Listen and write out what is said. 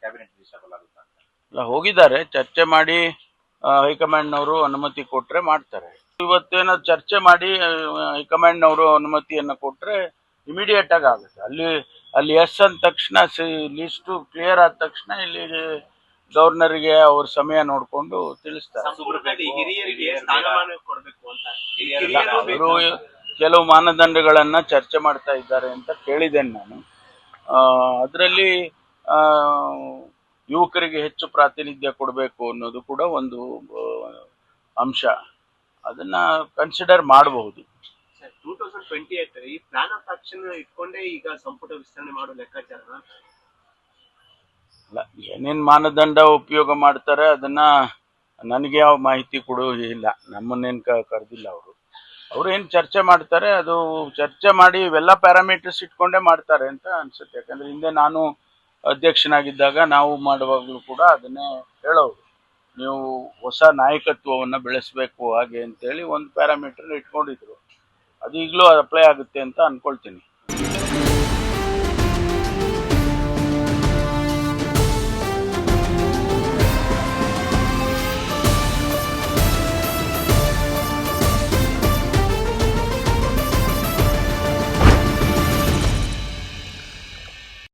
Cabinet disable ಆಗುತ್ತಾ ಅಂತ? ಇಲ್ಲ, ಹೋಗಿದ್ದಾರೆ, ಚರ್ಚೆ ಮಾಡಿ ಹೈಕಮಾಂಡ್ನವರು ಅನುಮತಿ ಕೊಟ್ರೆ ಮಾಡ್ತಾರೆ. ಇವತ್ತೇನೋ ಚರ್ಚೆ ಮಾಡಿ ಹೈಕಮಾಂಡ್ನವರು ಅನುಮತಿಯನ್ನು ಕೊಟ್ರೆ ಇಮಿಡಿಯೇಟ್ ಆಗಿ ಆಗುತ್ತೆ. ಅಲ್ಲಿ ಎಸ್ ಅಂದ ತಕ್ಷಣ ಲಿಸ್ಟು ಕ್ಲಿಯರ್ ಆದ ತಕ್ಷಣ ಇಲ್ಲಿ ಗವರ್ನರ್ಗೆ ಅವ್ರ ಸಮಯ ನೋಡಿಕೊಂಡು ತಿಳಿಸ್ತಾರೆ. ಅವರು ಕೆಲವು ಮಾನದಂಡಗಳನ್ನ ಚರ್ಚೆ ಮಾಡ್ತಾ ಇದ್ದಾರೆ ಅಂತ ಕೇಳಿದ್ದೇನೆ ನಾನು. ಅದರಲ್ಲಿ ಯುವಕರಿಗೆ ಹೆಚ್ಚು ಪ್ರಾತಿನಿಧ್ಯ ಕೊಡಬೇಕು ಅನ್ನೋದು ಕೂಡ ಒಂದು ಅಂಶ. ಅದನ್ನ ಕನ್ಸಿಡರ್ ಮಾಡಬಹುದು. 2028 ಈ ಪ್ಲಾನ್ ಆಫ್ ಆಕ್ಷನ್ ಇಟ್ಕೊಂಡೇ ಈಗ ಸಂಪುಟ ವಿಸ್ತರಣೆ ಮಾಡೋ ಲೆಕ್ಕಾಚಾರ ಅಲ್ಲ, ಏನೇನ್ ಮಾನದಂಡ ಉಪಯೋಗ ಮಾಡ್ತಾರೆ ಅದನ್ನ ನನಗೆ ಯಾವ ಮಾಹಿತಿ ಕೊಡುವುದಿಲ್ಲ. ನಮ್ಮನ್ನೇನು ಕರೆದಿಲ್ಲ ಅವರು ಏನು ಚರ್ಚೆ ಮಾಡ್ತಾರೆ ಅದು ಚರ್ಚೆ ಮಾಡಿ ಇವೆಲ್ಲ ಪ್ಯಾರಾಮೀಟರ್ಸ್ ಇಟ್ಕೊಂಡೇ ಮಾಡ್ತಾರೆ ಅಂತ ಅನ್ಸುತ್ತೆ. ಯಾಕಂದ್ರೆ ಹಿಂದೆ ನಾನು ಅಧ್ಯಕ್ಷನಾಗಿದ್ದಾಗ ನಾವು ಮಾಡುವಾಗಲೂ ಕೂಡ ಅದನ್ನೇ ಹೇಳೋರು, ನೀವು ಹೊಸ ನಾಯಕತ್ವವನ್ನು ಬೆಳೆಸಬೇಕು ಹಾಗೆ ಅಂತೇಳಿ ಒಂದು ಪ್ಯಾರಾಮೀಟರ್ ಇಟ್ಕೊಂಡಿದ್ರು. ಅದು ಈಗಲೂ ಅಪ್ಲೈ ಆಗುತ್ತೆ ಅಂತ ಅನ್ಕೊಳ್ತೀನಿ.